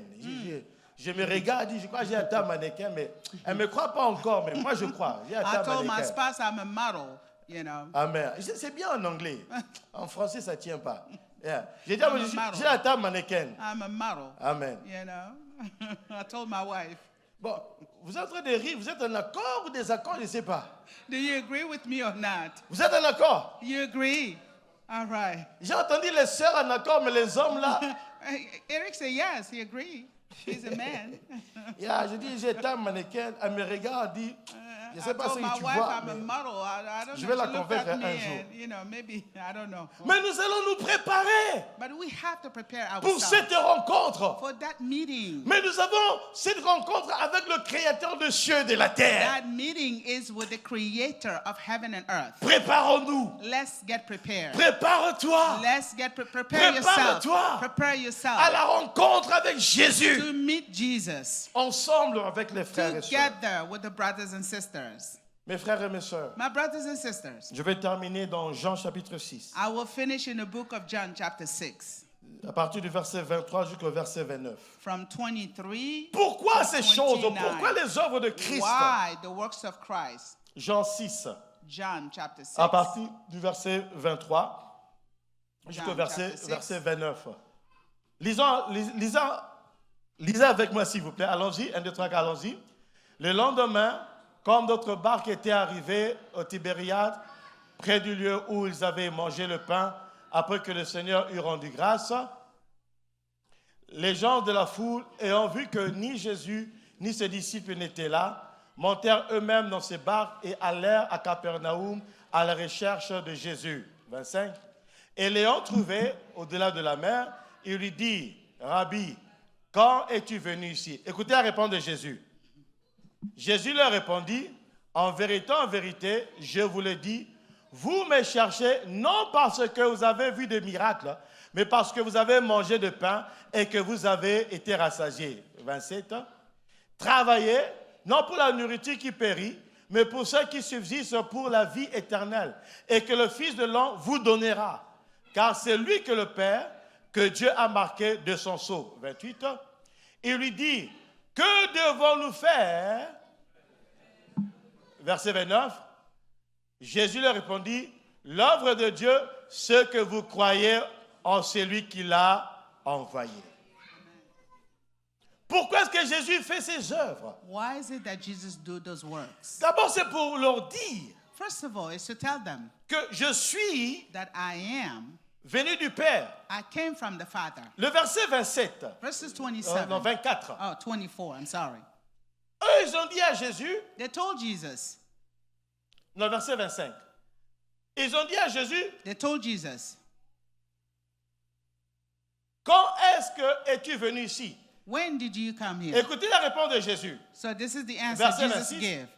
Je me regarde, je crois que j'ai la taille mannequin, mais elle ne me croit pas encore, mais moi je crois. J'ai la I taille told my mannequin. spouse I'm a model, you know. Amen. C'est bien en anglais. En français, ça ne tient pas. Yeah. J'ai dit à mon I'm a épouse, model. j'ai la taille mannequin. I'm a model, Amen. you know. I told my wife, Bon, vous êtes en train de rire, vous êtes en accord ou désaccord, je ne sais pas. do you agree with me or not? Vous êtes en accord? You agree? All right. J'ai entendu les sœurs en accord, mais les hommes là, Eric said yes, he agreed. He's a man. yeah, je dis, j'ai taille mannequin, elle me regarde, elle dit, je ne I sais pas ce told my que tu wife vois. I'm a Mais, model. I don't Je know. vais la She looked convaincre at me un jour. and, you know, maybe, I don't know. mais nous allons nous préparer But we have to prepare pour ourselves cette rencontre. for that meeting. Mais nous avons cette rencontre avec le créateur de cieux et de la terre. That meeting is with the creator of heaven and earth. Préparons-nous. Let's get prepared. Prépare-toi Let's get prepare yourself. Prépare-toi Prepare à yourself la rencontre avec Jésus. to meet Jesus Ensemble avec les frères et sœurs. together with the brothers and sisters. Mes frères et mes sœurs, My brothers and sisters, je vais terminer dans Jean chapitre 6, I will finish in the book of John chapter 6 à partir du verset 23 jusqu'au verset 29. from 23. Pourquoi to ces choses? 29. Pourquoi les œuvres de Christ? Why the works of Christ? Jean 6, John chapter 6. à partir du verset 23 jusqu'au John verset, chapter 6. verset 29. Lisez avec moi s'il vous plaît. Allons-y, 1, 2, 3, 4, allons-y. Le lendemain, comme d'autres barques étaient arrivées au Tibériade, près du lieu où ils avaient mangé le pain, après que le Seigneur eut rendu grâce, les gens de la foule, ayant vu que ni Jésus ni ses disciples n'étaient là, montèrent eux-mêmes dans ces barques et allèrent à Capernaum à la recherche de Jésus. 25. Et l'ayant trouvé au-delà de la mer, il lui dit, Rabbi, quand es-tu venu ici? Écoutez la réponse de Jésus. Jésus leur répondit, en vérité, je vous le dis, vous me cherchez non parce que vous avez vu des miracles, mais parce que vous avez mangé de pain et que vous avez été rassasiés. 27. Travaillez, non pour la nourriture qui périt, mais pour ceux qui subsistent pour la vie éternelle, et que le Fils de l'homme vous donnera. Car c'est lui que le Père, que Dieu a marqué de son sceau. 28. Il lui dit, que devons-nous faire? Verset 29. Jésus leur répondit, l'œuvre de Dieu, ce que vous croyez en celui qui l'a envoyé. Pourquoi est-ce que Jésus fait ses œuvres? Why is it that Jesus do those works? D'abord, c'est pour leur dire First of all, it's to tell them que je suis that I am, venu du Père. I came from the Father. Le verset 27, Verses 27. non, 24. Oh, 24, I'm sorry. Eux, ils ont dit à Jésus, They told Jesus, non, verset 25. Ils ont dit à Jésus, they told Jesus, quand est-ce que es-tu venu ici? when did you come here? Écoutez la réponse de Jésus. So this is the answer Verset Jesus 26. gave.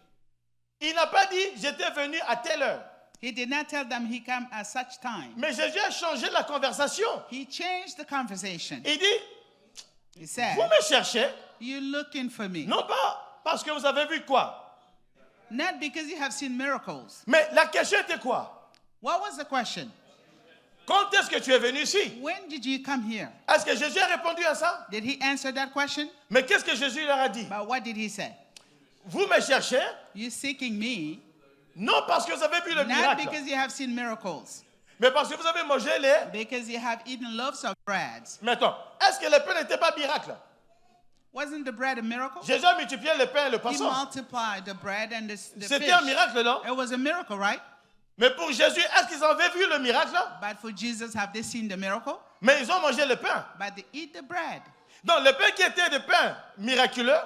Il n'a pas dit, j'étais venu à telle heure. He did not tell them he came at such time. Mais Jésus a changé la conversation. He changed the conversation. Il dit, He said, vous me cherchez, you're looking for me. non pas parce que vous avez vu quoi. Not because you have seen miracles. Mais la question était quoi? What was the question? Quand est-ce que tu es venu ici? When did you come here? Est-ce que Jésus a répondu à ça? Did he answer that question? Mais qu'est-ce que Jésus leur a dit? But what did he say? Vous me cherchez, You're seeking me, non parce que vous avez vu le not miracle, because you have seen miracles, mais parce que vous avez mangé les... because you have eaten loaves of bread. Maintenant, est-ce que le pain n'était pas miracle? Wasn't the bread a miracle? Jésus a multiplié le pain et le He poisson. multiplied the bread and the C'était fish. un miracle, non? It was a miracle, right? Mais pour Jésus, est-ce qu'ils avaient vu le miracle? But for Jesus, have they seen the miracle? Mais ils ont mangé le pain. But they eat the bread. Donc le pain qui était de pain miraculeux,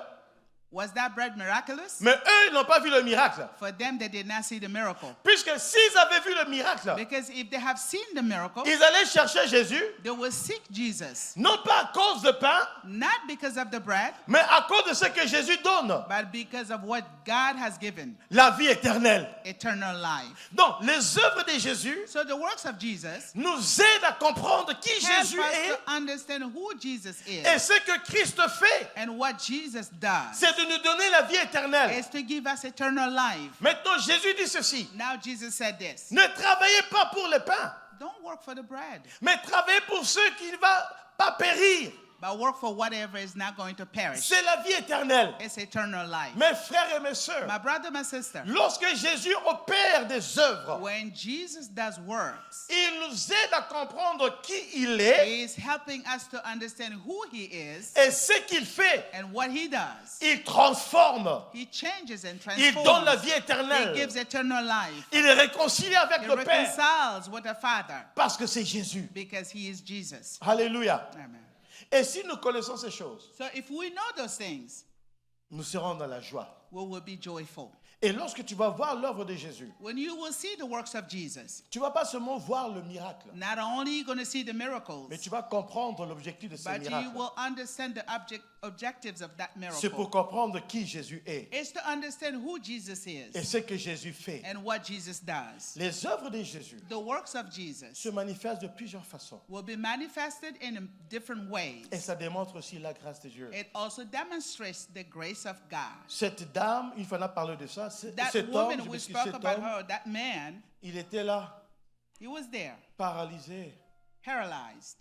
Was that bread miraculous? mais eux, ils n'ont pas vu le miracle. For them, they did not see the miracle. Puisque s'ils avaient vu le miracle, Because if they have seen the miracle, ils allaient chercher Jésus, they will seek Jesus. non pas à cause de pain, Not because of the bread, mais à cause de ce que Jésus donne, but because of what God has given, la vie éternelle. eternal life. Donc les œuvres de Jésus So the works of Jesus nous aident à comprendre qui help Jésus us est to understand who Jesus et is ce que Christ fait, and what Jesus does. c'est de nous donner la vie éternelle. Is to give us eternal life. Maintenant, Jésus dit ceci, Now Jesus said this. ne travaillez pas pour le pain, Don't work for the bread, mais travaillez pour ceux qui ne vont pas périr. but work for whatever is not going to perish. C'est la vie éternelle. It's eternal life. Mes frères et mes sœurs, My brother, my sister, lorsque Jésus opère des œuvres, when Jesus does works, il nous aide à comprendre qui il est he is helping us to understand who he is et ce qu'il fait. and what he does. Il transforme, He changes and il donne la transforms. vie He éternelle, gives eternal life. il est réconcilié avec He le Père reconciles with the Father parce que c'est Jésus. because he is Jesus. Alléluia. Amen. Et si nous connaissons ces choses, So if we know those things, nous serons dans la joie. we will be joyful. Et lorsque tu vas voir l'œuvre de Jésus, When you will see the works of Jesus, tu ne vas pas seulement voir le miracle, not only are you going to see the miracles, mais tu vas comprendre l'objectif de ce but you miracle. will understand the objectives of that C'est pour miracle. comprendre qui Jésus est It's to understand who Jesus et is ce que Jésus fait. and what Jesus does. Les œuvres de Jésus The works of Jesus se manifestent de plusieurs façons. will be manifested in different ways. Et ça démontre aussi la grâce de Dieu. It also demonstrates the grace of God. Cette dame, une fois on a parlé de ça, That cet homme, woman, je we m'excuse, spoke cet about homme, her, that man, il était là, he was there, paralysé, paralyzed,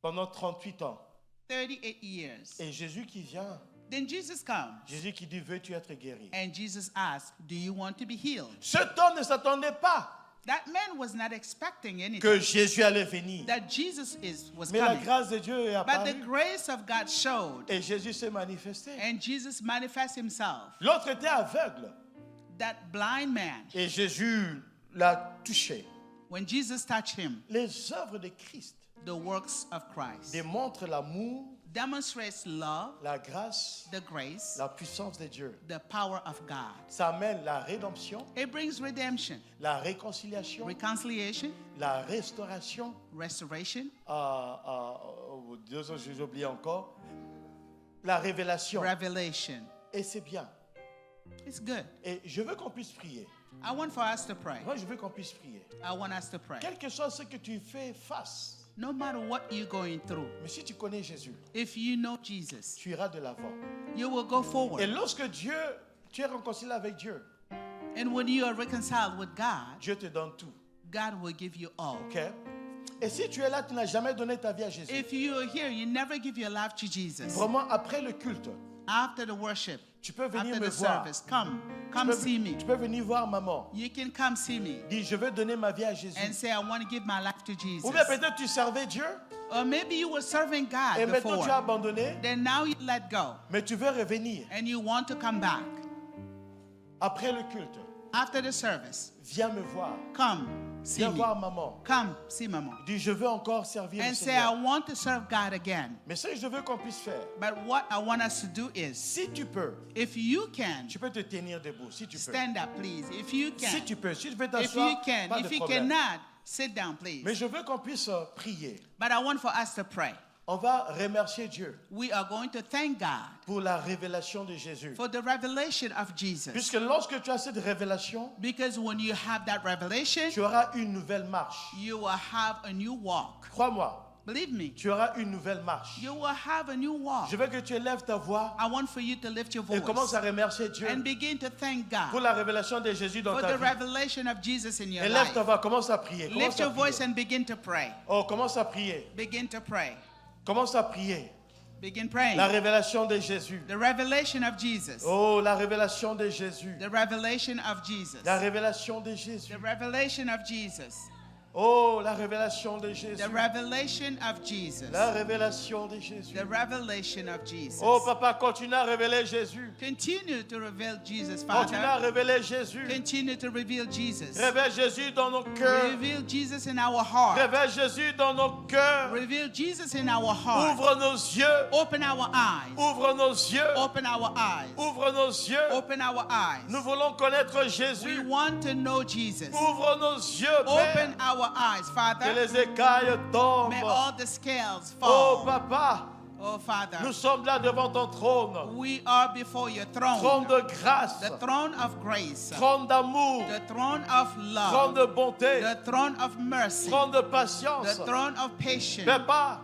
pendant 38 ans. 38 years. Et Jésus qui vient, Then Jesus comes, Jésus qui dit, veux-tu être guéri? and Jesus asks, do you want to be healed? Cet homme ne s'attendait pas That man was not expecting anything, que Jésus allait venir. that Jesus was Mais la coming. grâce de Dieu est But the apparue grace of God showed, et Jésus s'est manifesté. and Jesus manifests himself. L'autre était aveugle That blind man, et Jésus l'a touché. when Jesus touched him, Les œuvres de Christ the works of Christ démontrent l'amour, demonstrates love, la grâce, the grace, la puissance de Dieu. the power of God. Ça amène la rédemption, It brings redemption, la réconciliation, reconciliation, la restauration. restoration, Deux autres, j'ai oublié encore. La révélation. revelation. Et c'est bien. It's good. Et je veux qu'on puisse prier. I want for us to pray. Moi, je veux qu'on puisse prier. I want us to pray. Quel que soit ce que tu fais face, No matter what you're going through, mais si tu connais Jésus, if you know Jesus, tu iras de l'avant. you will go Et forward. lorsque tu es réconcilié avec Dieu, And when you are reconciled with God, Dieu te donne tout. God will give you all. OK? Et si tu es là, tu n'as jamais donné ta vie à Jésus. If you are here, you never give your life to Jesus. Vraiment, après le culte, After the worship, tu peux venir after me the voir. service, come Tu see me. peux venir voir maman. You can come see me Dis, je veux donner ma vie à Jésus. and say, I want to give my life to Jesus. Ou bien peut-être tu servais Dieu Or maybe you were serving God et maintenant tu as before. abandonné, Then now you let go mais tu veux revenir. and you want to come back. Après le culte, After the service, viens me voir. come see Viens me. voir maman. Come see Mama. Dis, je veux encore servir le And say, I Seigneur. want to serve God again. Mais ce que je veux qu'on puisse faire, But what I want us to do is, si tu peux, if you can, tu peux te tenir debout. Si tu peux. stand up, please. If you Si can. tu peux. Si tu peux If you t'asseoir, can. pas If de you problème. cannot, sit down, please. Mais je veux qu'on puisse prier. But I want for us to pray. On va remercier Dieu We are going to thank God pour la révélation de Jésus. for the revelation of Jesus. Puisque lorsque tu as cette révélation, Because when you have that revelation, tu auras une nouvelle marche. you will have a new walk. Crois-moi, Believe me, tu auras une nouvelle marche. you will have a new walk. Je veux que tu élèves ta voix I want for you to lift your et commence voice à remercier Dieu and begin to thank pour God la révélation de Jésus dans for ta the vie. revelation of Jesus in your Élève ta life. voix, commence à prier. Commence Lift à your voice prier. and begin to pray. Oh, commence à prier. Begin to pray. Commence à prier. Begin praying. La révélation de Jésus. The revelation of Jesus. Oh, la révélation de Jésus. The revelation of Jesus. La révélation de Jésus. The revelation of Jesus. Oh, la révélation de Jésus. The revelation of Jesus. La révélation de Jésus. The revelation of Jesus. Oh, papa, continue à révéler Jésus. Continue to reveal Jesus, Continue à Father. révéler Jésus. Continue to reveal Jesus. Révèle Jésus dans nos cœurs. Reveal Jesus in our heart. Révèle Jésus dans nos cœurs. Reveal Jesus in our heart. Ouvre nos yeux. Open our eyes. Ouvre nos yeux. Open our eyes. Ouvre nos yeux. Open our eyes. Nous voulons connaître We Jésus. want to know Jesus. Ouvre nos yeux, Open Père. our eyes, Que Father. les écailles tombent. May all the scales Oh, fall. papa, Oh, Father. nous sommes là devant ton trône. We are before your Trône throne. de grâce. The throne of grace. Trône d'amour. The throne of Trône love. de bonté. The throne of mercy. Trône de The patience. throne of patience. Papa,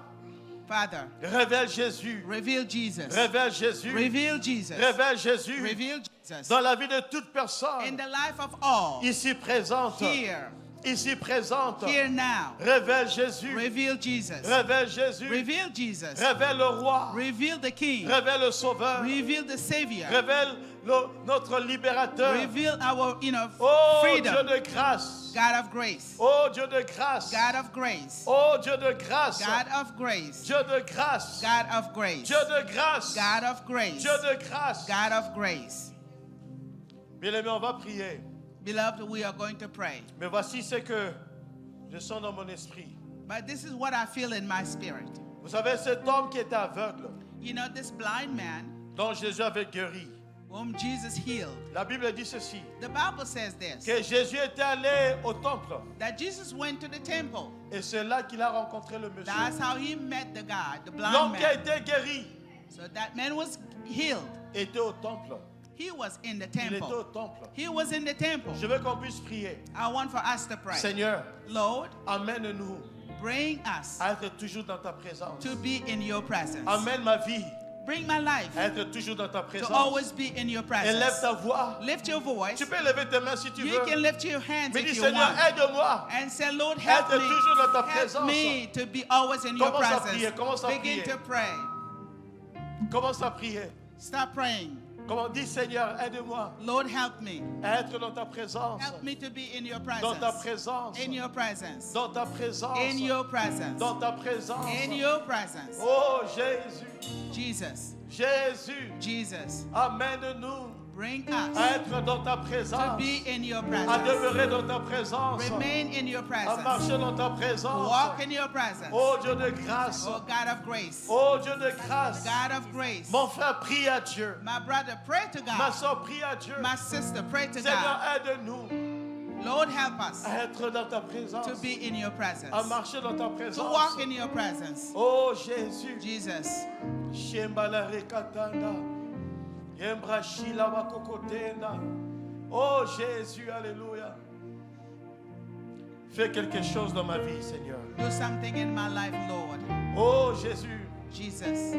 Father, révèle Jésus. reveal Jesus. Révèle Jésus. Reveal Jesus. Révèle Jésus Reveal Jesus. dans la vie de toute In personne the life of all. ici présente. Here. Ici présente. Here now. Révèle Jésus. Reveal Jesus. Révèle Jésus. Reveal Jesus. Révèle le roi. Reveal the King. Révèle le sauveur. Reveal the Savior. Révèle notre libérateur. Reveal our, Oh Dieu freedom. de grâce. God of grace. Oh Dieu de grâce. God of grace. Oh Dieu de grâce. God of grace. Dieu de grâce. God of grace. Dieu de grâce. God of grace. Dieu de grâce. God of grace. Bien-aimés, on va prier. Beloved, we are going to pray. Mais voici ce que je sens dans mon esprit. But this is what I feel in my spirit. Vous savez, cet homme qui était aveugle, You know, this blind man dont Jésus avait guéri, whom Jesus healed. la Bible dit ceci, The Bible says this, que Jésus était allé au temple that Jesus went to the temple. et c'est là qu'il a rencontré le monsieur. That's how he met the guy, the blind L'homme qui a man. été guéri So that man was healed. était au temple. He was in the Il était au temple. temple. He was in the temple. Je veux qu'on puisse prier. I want for us to pray. Seigneur, Lord, amène-nous bring us à être toujours dans ta présence. to be in your presence. Amène ma vie Bring my life à être toujours dans ta to présence. always be in your Élève presence. ta voix. Lift your voice. Tu peux lever tes mains si tu You veux. can lift your hands Mais if dis, you Seigneur, want. aide-moi. And say, Lord, help Être me. toujours dans ta Help présence. me to be always in your Commence à presence. prier, commence à Begin prier. to pray. Commence à prier. Stop praying. Comment dis, Seigneur, aide-moi Lord, help me. à être dans ta présence. Help me to be in your Dans ta presence. présence. In your presence. Dans ta présence. In your presence. Dans ta présence. In your presence. Oh Jésus. Jesus. Jésus. Jesus. Amène-nous Bring à us être dans ta to présence. be in your À presence. demeurer dans ta présence. Remain in your À presence. marcher dans ta présence. Walk in your presence. Oh Dieu de grâce. Oh God of grace. Oh Dieu de grâce. God of grace. Mon frère, prie à Dieu. My brother, pray to Ma God. soeur, prie à Dieu. My sister, pray to Seigneur, God. aide-nous Lord, help us à être dans ta présence. to be in your presence. À marcher dans ta To présence. walk in your presence. Oh Jésus. Jesus. Shembala rekatanda. Yembra shila wakokotena. Oh Jésus, alléluia. Fais quelque chose dans ma vie, Seigneur. Do something in my life, Lord. Oh Jésus. Jesus.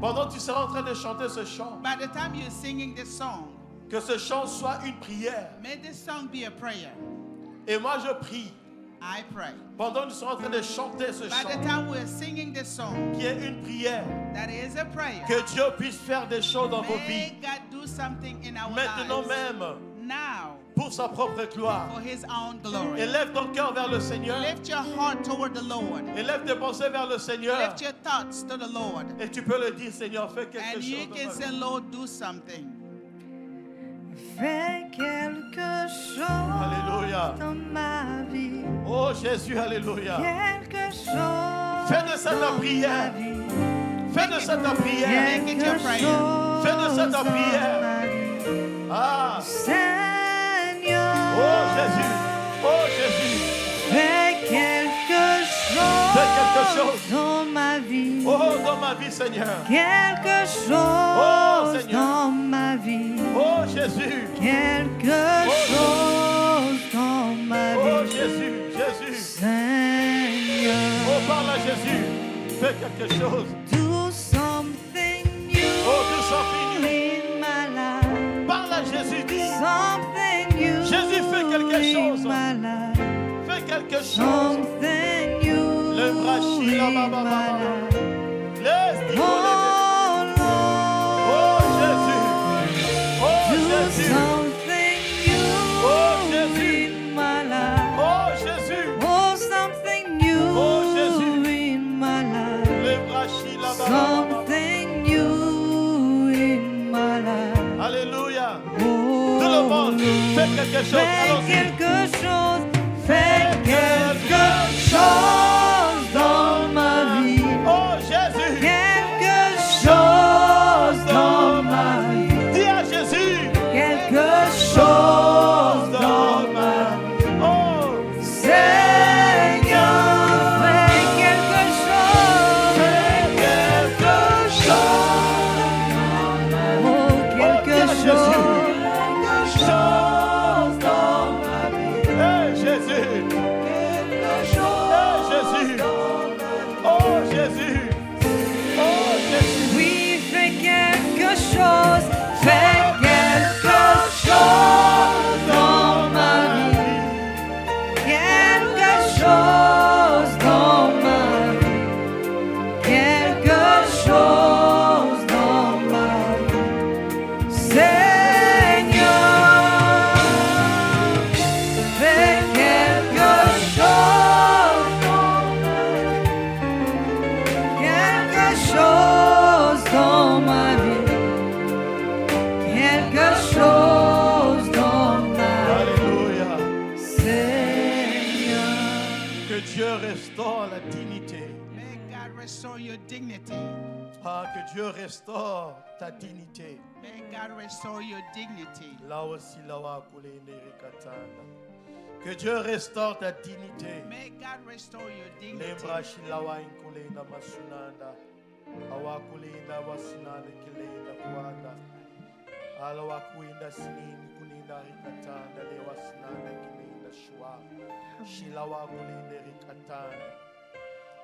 Pendant que tu seras en train de chanter ce chant, By the time you're singing this song, Que ce chant soit une prière. May this song be a prayer. Et moi je prie. I pray. Pendant que nous sommes en train de chanter ce By chant, the time we're singing this song, qui est une prière, that is a prayer. que Dieu puisse faire des choses dans vos May vies. God do something in our Maintenant lives. même, Now, pour sa propre gloire. for His own glory. Élève ton cœur vers le Seigneur. Lift your heart toward the Lord. Élève tes pensées vers le Seigneur. Lift your thoughts to the Lord. Et tu peux le dire, Seigneur, fais quelque And chose you dans can ma say, vie. Lord, do something. Fais quelque chose Alléluia. dans ma vie. Oh Jésus, alléluia. Quelque chose. Fais de ça ta dans prière. ma vie. Fais de ça ta prière. Make it your Quelque prayer. chose Fais de ça ta dans prière. ma vie. Ah, Seigneur. oh Jésus, oh Jésus. Fais quelque chose. Fais quelque chose. dans ma vie. Oh, dans ma vie, Seigneur. Quelque chose Oh, Seigneur. dans ma vie. Oh Jésus. Quelque chose dans ma Oh vie. Jésus, Jésus. Seigneur. Oh, parle à Jésus. Fais quelque chose. Do something new Oh, do something new. in my life. Parle à Jésus, dis. Something new Jésus, fais quelque chose. in my life. Fais quelque chose. Something new Le brachi, la in baba, my baba. life. Laisse, dis. Oh Oh Lord, Jésus. Oh do Jésus. something new Oh, Jésus. in my life. Oh Jésus. Oh, something new Oh, Jésus. in my life. Le brachi, la baba, baba. Something new in my life. Alléluia. Oh, Tout le monde, fais quelque chose. fais Allons-y. quelque chose, fais quelque chose dans ma vie. Oh Jésus. Quelque chose dans ma vie. Dis à Jésus. Quelque chose dans ma vie. Oh. Seigneur, fais quelque chose. Fais quelque chose. Oh, quelque dis à Jésus. chose dans ma vie. Hey Jésus. Quelque chose. Hey Jésus. Oh Jésus. Oh Jésus. Oui, fais quelque chose, fais quelque chose dans ma vie. Quelque chose dans ma vie. Quelque chose dans ma vie. Seigneur, fais quelque chose dans ma vie. Quelque chose dans ma vie. Quelque chose dans ma vie. Alléluia. Seigneur. Que Dieu restaure la dignité. May God restore your dignity. Ah, que Dieu restaure ta dignité. May God restore your dignity. Là aussi, là où a coulé une ricatane. Que Dieu restaure ta dignité. May God restore your dignity. Lembrashi lawa inkule na masunanda. Awa kule na wasinanda kile na kuanda. Alawa kuinda sinini kuninda rikatanda le wasinanda kile na shua. Shilawa kule na rikatanda.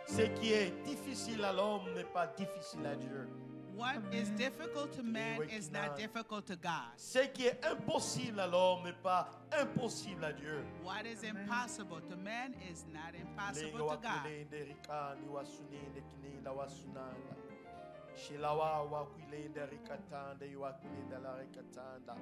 Ce qui est difficile à l'homme n'est pas difficile à Dieu. What is difficult to man is not difficult to God. Ce qui est impossible à l'homme n'est pas impossible à Dieu. What is impossible to man is not impossible Lenga to wa God. kulende rikani wasuninde kinenda wasunanda. Shilawa wa kulende rikatanda wa kulenda la rikatanda.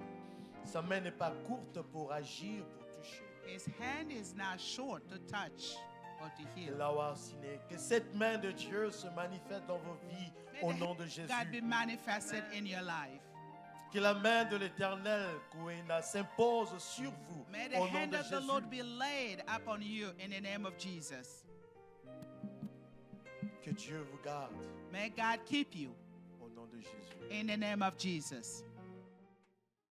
Sa main n'est pas courte pour agir, pour toucher. His hand is not short to touch or to heal. Lawa sine. Que cette main de Dieu se manifeste dans vos vies au May nom de God Jésus. be manifested in your life. Que la main de l'Éternel Kouena, s'impose sur vous May the au nom hand de of the Jésus. Lord be laid upon you in the name of Jesus. Que Dieu vous garde May God keep you au nom de Jésus. in the name of Jesus.